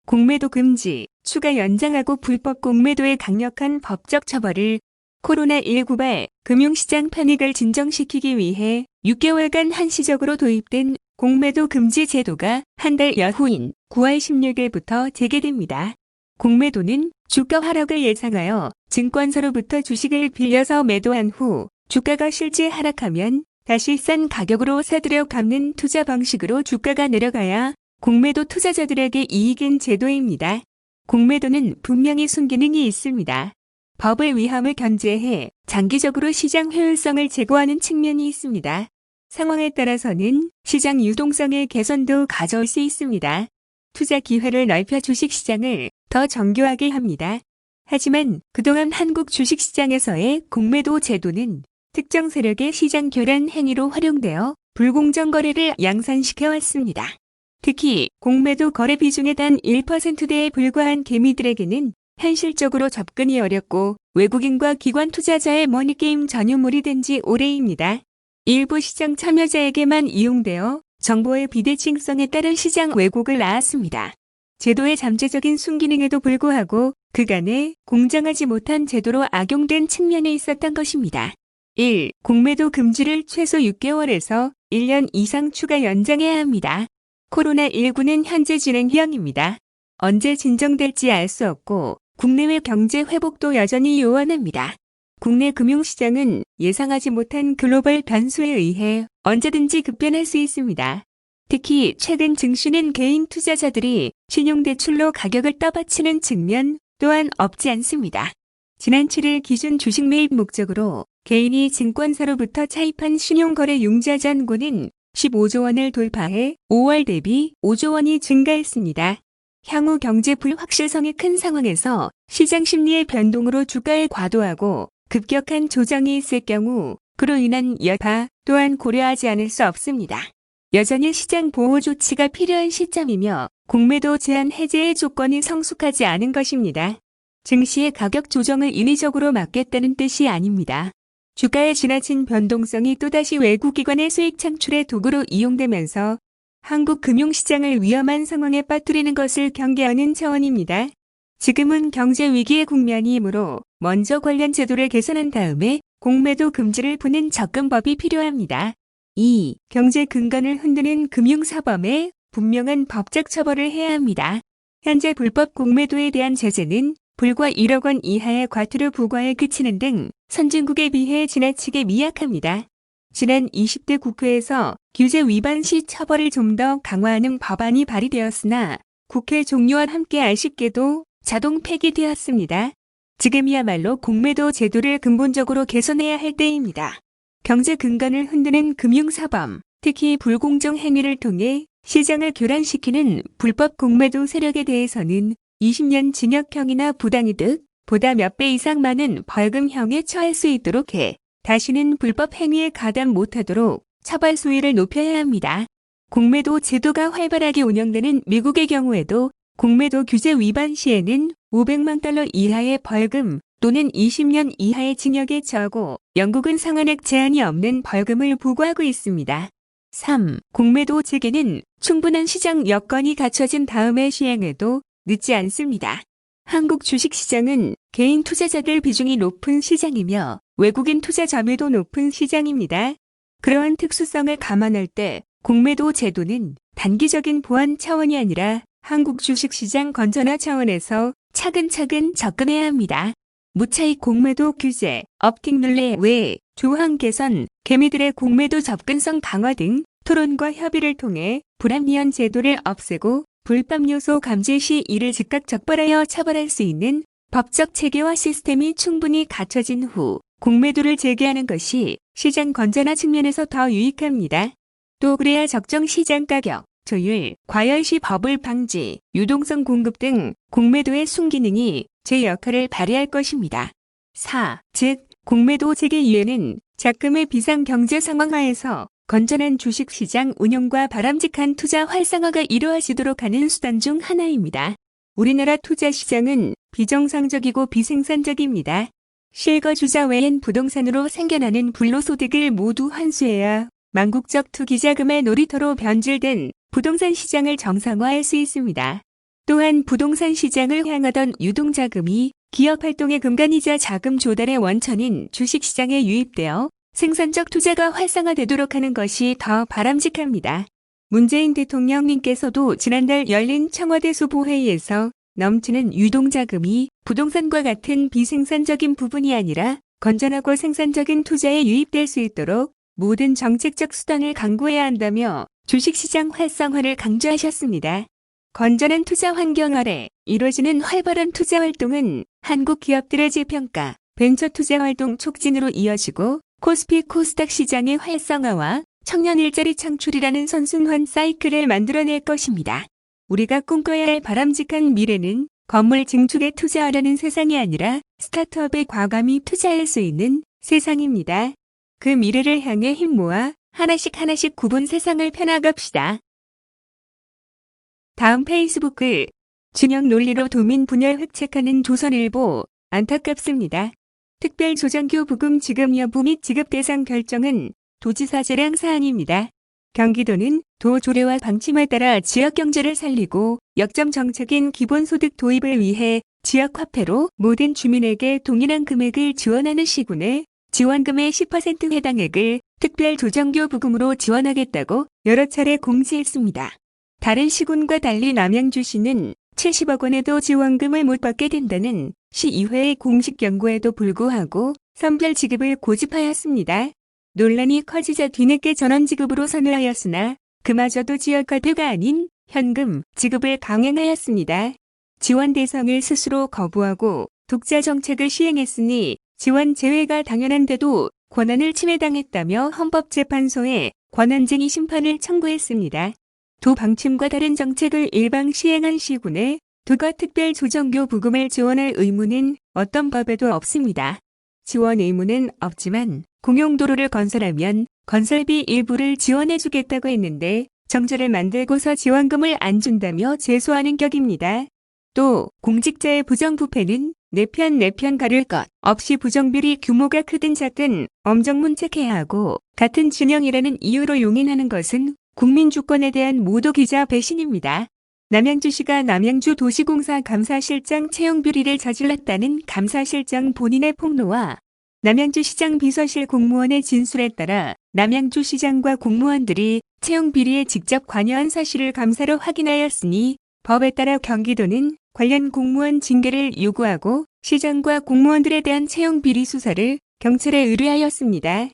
공매도 금지, 추가 연장하고 불법 공매도의 강력한 법적 처벌을 코로나19발 금융시장 패닉을 진정시키기 위해 6개월간 한시적으로 도입된 공매도 금지 제도가 한 달여 후인 9월 16일부터 재개됩니다. 공매도는 주가 하락을 예상하여 증권사로부터 주식을 빌려서 매도한 후 주가가 실제 하락하면 다시 싼 가격으로 사들여 갚는 투자 방식으로 주가가 내려가야 공매도 투자자들에게 이익인 제도입니다. 공매도는 분명히 순기능이 있습니다. 법의 위험을 견제해 장기적으로 시장 효율성을 제고하는 측면이 있습니다. 상황에 따라서는 시장 유동성의 개선도 가져올 수 있습니다. 투자 기회를 넓혀 주식시장을 더 정교하게 합니다. 하지만 그동안 한국 주식시장에서의 공매도 제도는 특정 세력의 시장 교란 행위로 활용되어 불공정 거래를 양산시켜 왔습니다. 특히 공매도 거래 비중의 단 1%대에 불과한 개미들에게는 현실적으로 접근이 어렵고 외국인과 기관 투자자의 머니게임 전유물이 된 지 오래입니다. 일부 시장 참여자에게만 이용되어 정보의 비대칭성에 따른 시장 왜곡을 낳았습니다. 제도의 잠재적인 순기능에도 불구하고 그간에 공정하지 못한 제도로 악용된 측면이 있었던 것입니다. 1. 공매도 금지를 최소 6개월에서 1년 이상 추가 연장해야 합니다. 코로나19는 현재 진행형입니다. 언제 진정될지 알 수 없고 국내외 경제 회복도 여전히 요원합니다. 국내 금융시장은 예상하지 못한 글로벌 변수에 의해 언제든지 급변할 수 있습니다. 특히 최근 증시는 개인 투자자들이 신용대출로 가격을 떠받치는 측면 또한 없지 않습니다. 지난 7일 기준 주식 매입 목적으로 개인이 증권사로부터 차입한 신용거래 융자 잔고는 15조 원을 돌파해 5월 대비 5조 원이 증가했습니다. 향후 경제 불확실성이 큰 상황에서 시장 심리의 변동으로 주가에 과도하고 급격한 조정이 있을 경우 그로 인한 여파 또한 고려하지 않을 수 없습니다. 여전히 시장 보호 조치가 필요한 시점이며 공매도 제한 해제의 조건이 성숙하지 않은 것입니다. 증시의 가격 조정을 인위적으로 막겠다는 뜻이 아닙니다. 주가의 지나친 변동성이 또다시 외국기관의 수익 창출의 도구로 이용되면서 한국 금융시장을 위험한 상황에 빠뜨리는 것을 경계하는 차원입니다. 지금은 경제 위기의 국면이므로 먼저 관련 제도를 개선한 다음에 공매도 금지를 푸는 접근법이 필요합니다. 2. 경제 근간을 흔드는 금융사범에 분명한 법적 처벌을 해야 합니다. 현재 불법 공매도에 대한 제재는 불과 1억 원 이하의 과태료 부과에 그치는 등 선진국에 비해 지나치게 미약합니다. 지난 20대 국회에서 규제 위반 시 처벌을 좀 더 강화하는 법안이 발의되었으나 국회 종료와 함께 아쉽게도 자동 폐기되었습니다. 지금이야말로 공매도 제도를 근본적으로 개선해야 할 때입니다. 경제 근간을 흔드는 금융사범, 특히 불공정 행위를 통해 시장을 교란시키는 불법 공매도 세력에 대해서는 20년 징역형이나 부당이득, 보다 몇 배 이상 많은 벌금형에 처할 수 있도록 해 다시는 불법 행위에 가담 못하도록 처벌 수위를 높여야 합니다. 공매도 제도가 활발하게 운영되는 미국의 경우에도 공매도 규제 위반 시에는 500만 달러 이하의 벌금 또는 20년 이하의 징역에 처하고 영국은 상한액 제한이 없는 벌금을 부과하고 있습니다. 3. 공매도 재개는 충분한 시장 여건이 갖춰진 다음에 시행해도 늦지 않습니다. 한국 주식시장은 개인 투자자들 비중이 높은 시장이며 외국인 투자 점유도 높은 시장입니다. 그러한 특수성을 감안할 때 공매도 제도는 단기적인 보완 차원이 아니라 한국 주식시장 건전화 차원에서 차근차근 접근해야 합니다. 무차익 공매도 규제, 업팅 룰레 외 조항 개선, 개미들의 공매도 접근성 강화 등 토론과 협의를 통해 불합리한 제도를 없애고 불법 요소 감지 시 이를 즉각 적발하여 처벌할 수 있는 법적 체계와 시스템이 충분히 갖춰진 후 공매도를 재개하는 것이 시장 건전화 측면에서 더 유익합니다. 또 그래야 적정 시장 가격, 조율, 과열시 버블 방지, 유동성 공급 등 공매도의 순기능이 제 역할을 발휘할 것입니다. 4. 즉, 공매도 재개 이유는 작금의 비상경제 상황 하에서 건전한 주식시장 운영과 바람직한 투자 활성화가 이루어지도록 하는 수단 중 하나입니다. 우리나라 투자시장은 비정상적이고 비생산적입니다. 실거주자 외엔 부동산으로 생겨나는 불로소득을 모두 환수해야 망국적 투기자금의 놀이터로 변질된 부동산 시장을 정상화할 수 있습니다. 또한 부동산 시장을 향하던 유동자금이 기업활동의 근간이자 자금 조달의 원천인 주식시장에 유입되어 생산적 투자가 활성화되도록 하는 것이 더 바람직합니다. 문재인 대통령님께서도 지난달 열린 청와대 소부회의에서 넘치는 유동자금이 부동산과 같은 비생산적인 부분이 아니라 건전하고 생산적인 투자에 유입될 수 있도록 모든 정책적 수단을 강구해야 한다며 주식시장 활성화를 강조하셨습니다. 건전한 투자 환경 아래 이루어지는 활발한 투자 활동은 한국 기업들의 재평가, 벤처 투자 활동 촉진으로 이어지고 코스피 코스닥 시장의 활성화와 청년 일자리 창출이라는 선순환 사이클을 만들어낼 것입니다. 우리가 꿈꿔야 할 바람직한 미래는 건물 증축에 투자하려는 세상이 아니라 스타트업에 과감히 투자할 수 있는 세상입니다. 그 미래를 향해 힘 모아 하나씩 구분 세상을 펴나갑시다. 다음 페이스북글 진영 논리로 도민 분열 획책하는 조선일보 안타깝습니다. 특별조정교 부금 지급 여부 및 지급 대상 결정은 도지사 재량 사안입니다. 경기도는 도 조례와 방침에 따라 지역경제를 살리고 역점 정책인 기본소득 도입을 위해 지역화폐로 모든 주민에게 동일한 금액을 지원하는 시군에 지원금의 10% 해당액을 특별조정교 부금으로 지원하겠다고 여러 차례 공지했습니다. 다른 시군과 달리 남양주시는 70억 원에도 지원금을 못 받게 된다는 시의회의 공식 경고에도 불구하고 선별 지급을 고집하였습니다. 논란이 커지자 뒤늦게 전원지급으로 선회하였으나 그마저도 지역화폐가 아닌 현금 지급을 강행하였습니다. 지원 대상을 스스로 거부하고 독자 정책을 시행했으니 지원 제외가 당연한데도 권한을 침해당했다며 헌법재판소에 권한쟁의 심판을 청구했습니다. 도 방침과 다른 정책을 일방 시행한 시군에 도가 특별조정교 부금을 지원할 의무는 어떤 법에도 없습니다. 지원 의무는 없지만 공용도로를 건설하면 건설비 일부를 지원해주겠다고 했는데 정처를 만들고서 지원금을 안 준다며 제소하는 격입니다. 또 공직자의 부정부패는 내 편 가릴 것 없이 부정비리 규모가 크든 작든 엄정문책해야 하고 같은 진영이라는 이유로 용인하는 것은 국민 주권에 대한 모독이자 배신입니다. 남양주시가 남양주도시공사 감사실장 채용 비리를 저질렀다는 감사실장 본인의 폭로와 남양주시장 비서실 공무원의 진술에 따라 남양주시장과 공무원들이 채용 비리에 직접 관여한 사실을 감사로 확인하였으니 법에 따라 경기도는 관련 공무원 징계를 요구하고 시장과 공무원들에 대한 채용 비리 수사를 경찰에 의뢰하였습니다.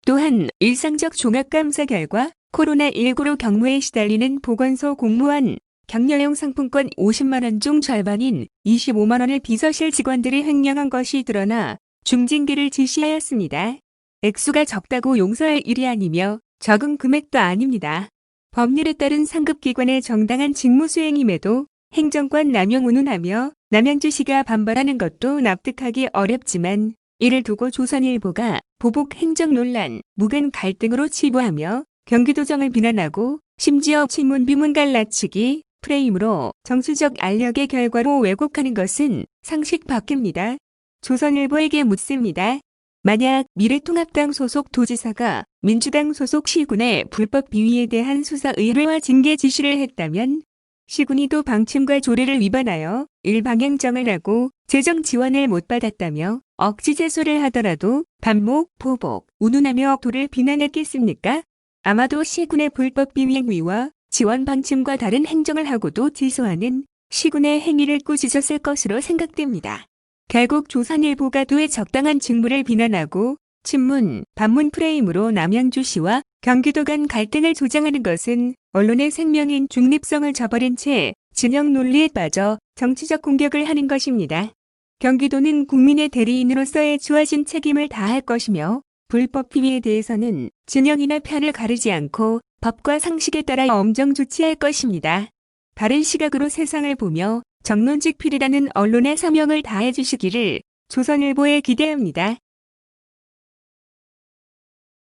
또한 일상적 종합감사 결과 코로나19로 경무에 시달리는 보건소 공무원 격려용 상품권 50만 원 중 절반인 25만 원을 비서실 직원들이 횡령한 것이 드러나 중징계를 지시하였습니다. 액수가 적다고 용서할 일이 아니며 적은 금액도 아닙니다. 법률에 따른 상급기관의 정당한 직무 수행임에도 행정권 남용 운운하며 남양주시가 반발하는 것도 납득하기 어렵지만 이를 두고 조선일보가 보복 행정 논란, 묵은 갈등으로 치부하며 경기도정을 비난하고 심지어 친문 비문 갈라치기 프레임으로 정치적 알력의 결과로 왜곡하는 것은 상식 밖입니다. 조선일보에게 묻습니다. 만약 미래통합당 소속 도지사가 민주당 소속 시군의 불법 비위에 대한 수사 의뢰와 징계 지시를 했다면 시군이 도 방침과 조례를 위반하여 일방행정을 하고 재정 지원을 못 받았다며 억지 제소를 하더라도 반목, 보복, 운운하며 도를 비난했겠습니까? 아마도 시군의 불법 비위 행위와 지원 방침과 다른 행정을 하고도 지소하는 시군의 행위를 꾸짖었을 것으로 생각됩니다. 결국 조선일보가 도의 적당한 직무를 비난하고 친문, 반문 프레임으로 남양주시와 경기도 간 갈등을 조장하는 것은 언론의 생명인 중립성을 저버린 채 진영 논리에 빠져 정치적 공격을 하는 것입니다. 경기도는 국민의 대리인으로서의 주어진 책임을 다할 것이며 불법 비위에 대해서는 진영이나 편을 가르지 않고 법과 상식에 따라 엄정 조치할 것입니다. 다른 시각으로 세상을 보며 정론직필이라는 언론의 사명을 다해 주시기를 조선일보에 기대합니다.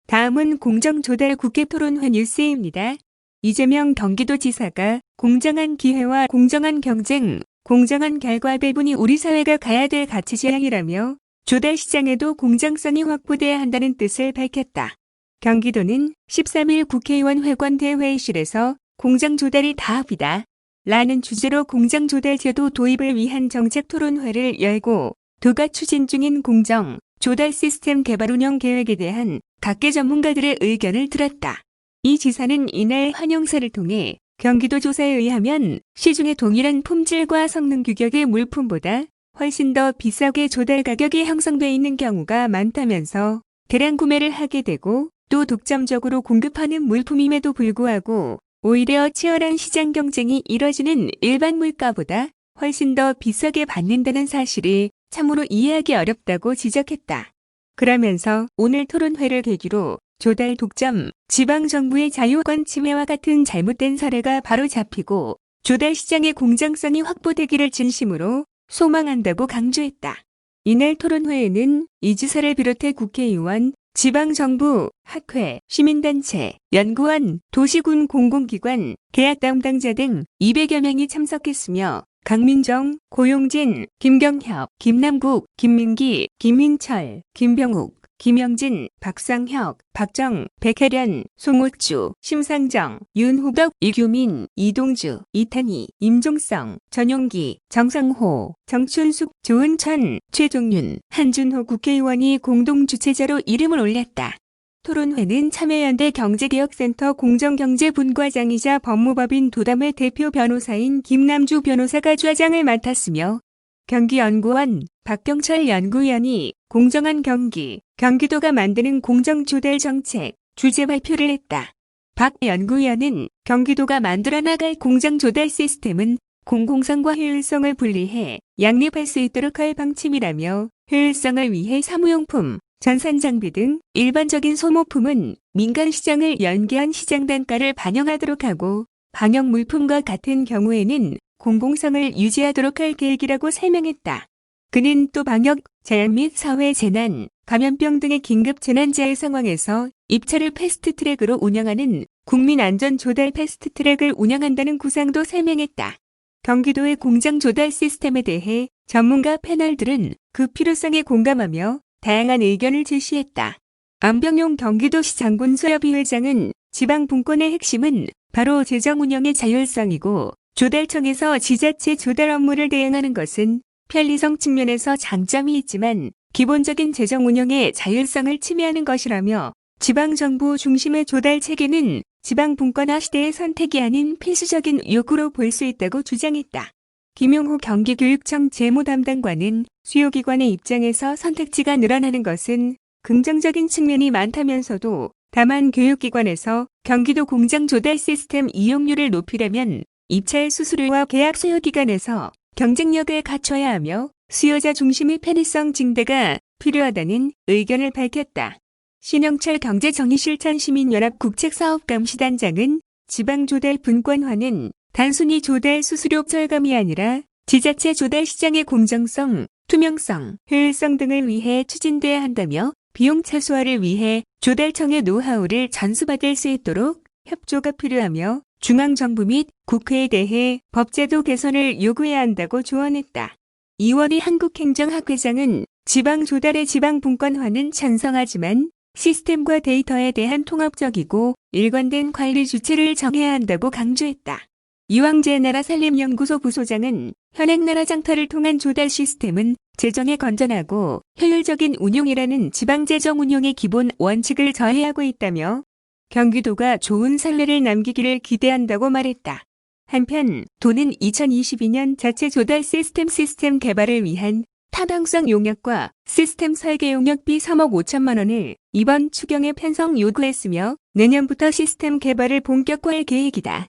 다음은 공정조달 국회토론회 뉴스입니다. 이재명 경기도지사가 공정한 기회와 공정한 경쟁, 공정한 결과 배분이 우리 사회가 가야 될 가치지향이라며 조달 시장에도 공정성이 확보돼야 한다는 뜻을 밝혔다. 경기도는 13일 국회의원 회관 대회의실에서 공정조달이 다합이다. 라는 주제로 공장 조달 제도 도입을 위한 정책 토론회를 열고 도가 추진 중인 공정 조달 시스템 개발 운영 계획에 대한 각계 전문가들의 의견을 들었다. 이 지사는 이날 환영사를 통해 경기도 조사에 의하면 시중에 동일한 품질과 성능 규격의 물품보다 훨씬 더 비싸게 조달 가격이 형성돼 있는 경우가 많다면서 대량 구매를 하게 되고 또 독점적으로 공급하는 물품임에도 불구하고 오히려 치열한 시장 경쟁이 이뤄지는 일반 물가보다 훨씬 더 비싸게 받는다는 사실이 참으로 이해하기 어렵다고 지적했다. 그러면서 오늘 토론회를 계기로 조달 독점, 지방정부의 자유권 침해와 같은 잘못된 사례가 바로 잡히고 조달 시장의 공정성이 확보되기를 진심으로 소망한다고 강조했다. 이날 토론회에는 이 지사를 비롯해 국회의원, 지방정부, 학회, 시민단체, 연구원, 도시군 공공기관, 계약 담당자 등 200여 명이 참석했으며 강민정, 고용진, 김경협, 김남국, 김민기, 김민철, 김병욱, 김영진, 박상혁, 박정, 백혜련, 송호주, 심상정, 윤후덕, 이규민, 이동주, 이탄희, 임종성, 전용기, 정상호, 정춘숙, 조은천, 최종윤, 한준호 국회의원이 공동 주최자로 이름을 올렸다. 토론회는 참여연대 경제개혁센터 공정경제분과장이자 법무법인 도담의 대표 변호사인 김남주 변호사가 주장을 맡았으며 경기연구원 박경철 연구위원이 공정한 경기, 경기도가 만드는 공정조달 정책 주제 발표를 했다. 박 연구위원은 경기도가 만들어 나갈 공정조달 시스템은 공공성과 효율성을 분리해 양립할 수 있도록 할 방침이라며 효율성을 위해 사무용품, 전산장비 등 일반적인 소모품은 민간 시장을 연계한 시장 단가를 반영하도록 하고 방역 물품과 같은 경우에는 공공성을 유지하도록 할 계획이라고 설명했다. 그는 또 방역, 자연 및 사회 재난, 감염병 등의 긴급 재난재해 상황에서 입찰을 패스트트랙으로 운영하는 국민안전조달 패스트트랙을 운영한다는 구상도 설명했다. 경기도의 공장 조달 시스템에 대해 전문가 패널들은 그 필요성에 공감하며 다양한 의견을 제시했다. 안병용 경기도시 장군수협의 회장은 지방 분권의 핵심은 바로 재정 운영의 자율성이고 조달청에서 지자체 조달 업무를 대행하는 것은 편리성 측면에서 장점이 있지만 기본적인 재정 운영의 자율성을 침해하는 것이라며 지방정부 중심의 조달 체계는 지방 분권화 시대의 선택이 아닌 필수적인 요구로 볼 수 있다고 주장했다. 김용호 경기교육청 재무담당관은 수요기관의 입장에서 선택지가 늘어나는 것은 긍정적인 측면이 많다면서도 다만 교육기관에서 경기도 공장 조달 시스템 이용률을 높이려면 입찰 수수료와 계약 수요기관에서 경쟁력을 갖춰야 하며 수요자 중심의 편의성 증대가 필요하다는 의견을 밝혔다. 신영철 경제정의실천시민연합 국책사업감시단장은 지방조달 분권화는 단순히 조달 수수료 절감이 아니라 지자체 조달 시장의 공정성, 투명성, 효율성 등을 위해 추진돼야 한다며 비용 최소화를 위해 조달청의 노하우를 전수받을 수 있도록 협조가 필요하며 중앙정부 및 국회에 대해 법제도 개선을 요구해야 한다고 조언했다. 이원희 한국행정학회장은 지방조달의 지방분권화는 찬성하지만 시스템과 데이터에 대한 통합적이고 일관된 관리 주체를 정해야 한다고 강조했다. 이왕재 나라살림연구소 부소장은 현행 나라 장터를 통한 조달 시스템은 재정에 건전하고 효율적인 운용이라는 지방재정 운용의 기본 원칙을 저해하고 있다며 경기도가 좋은 선례를 남기기를 기대한다고 말했다. 한편 도는 2022년 자체 조달 시스템 개발을 위한 타당성 용역과 시스템 설계 용역비 3억 5천만 원을 이번 추경에 편성 요구했으며 내년부터 시스템 개발을 본격화할 계획이다.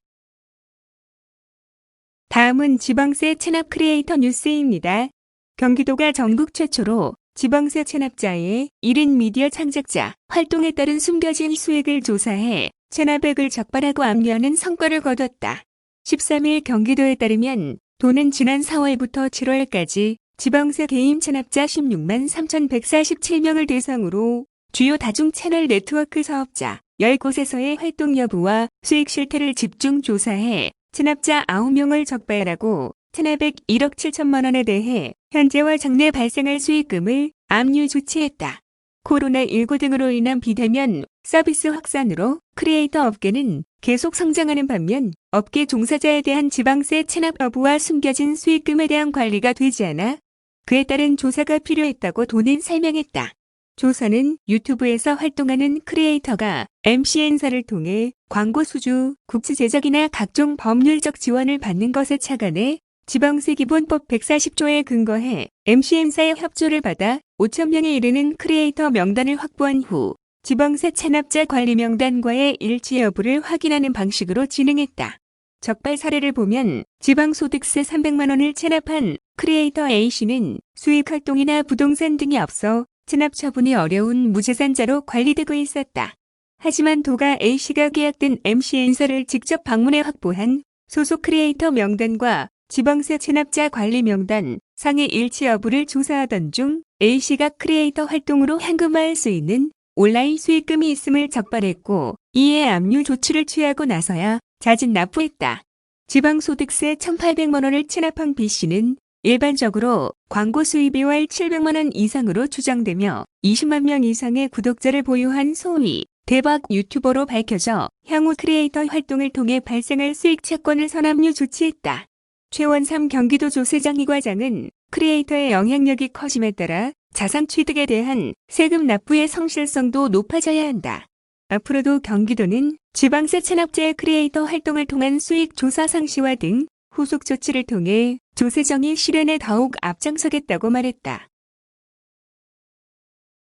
다음은 지방세 체납 크리에이터 뉴스입니다. 경기도가 전국 최초로 지방세 체납자의 1인 미디어 창작자 활동에 따른 숨겨진 수익을 조사해 체납액을 적발하고 압류하는 성과를 거뒀다. 13일 경기도에 따르면 도는 지난 4월부터 7월까지 지방세 개인 체납자 16만 3,147명을 대상으로 주요 다중 채널 네트워크 사업자 10곳에서의 활동 여부와 수익 실태를 집중 조사해 체납자 9명을 적발하고 체납액 1억 7천만 원에 대해 현재와 장래 발생할 수익금을 압류 조치했다. 코로나19 등으로 인한 비대면 서비스 확산으로 크리에이터 업계는 계속 성장하는 반면 업계 종사자에 대한 지방세 체납 여부와 숨겨진 수익금에 대한 관리가 되지 않아 그에 따른 조사가 필요했다고 도는 설명했다. 조사는 유튜브에서 활동하는 크리에이터가 MCN사를 통해 광고 수주, 굿즈 제작이나 각종 법률적 지원을 받는 것에 착안해 지방세기본법 140조에 근거해 MCN사의 협조를 받아 5,000명에 이르는 크리에이터 명단을 확보한 후 지방세 체납자 관리 명단과의 일치 여부를 확인하는 방식으로 진행했다. 적발 사례를 보면 지방소득세 300만 원을 체납한 크리에이터 A씨는 수익활동이나 부동산 등이 없어 체납 처분이 어려운 무재산자로 관리되고 있었다. 하지만 도가 A씨가 계약된 MCN사를 직접 방문해 확보한 소속 크리에이터 명단과 지방세 체납자 관리 명단 상의 일치 여부를 조사하던 중 A씨가 크리에이터 활동으로 현금화할 수 있는 온라인 수익금이 있음을 적발했고 이에 압류 조치를 취하고 나서야 자진 납부했다. 지방소득세 1,800만 원을 체납한 B씨는 일반적으로 광고 수입이 월 700만 원 이상으로 추정되며 20만 명 이상의 구독자를 보유한 소위 대박 유튜버로 밝혀져 향후 크리에이터 활동을 통해 발생할 수익 채권을 선압류 조치했다. 최원삼 경기도조세장 이과장은 크리에이터의 영향력이 커짐에 따라 자산 취득에 대한 세금 납부의 성실성도 높아져야 한다. 앞으로도 경기도는 지방세 체납자의 크리에이터 활동을 통한 수익 조사 상시화 등 후속 조치를 통해 조세정의 실현에 더욱 앞장서겠다고 말했다.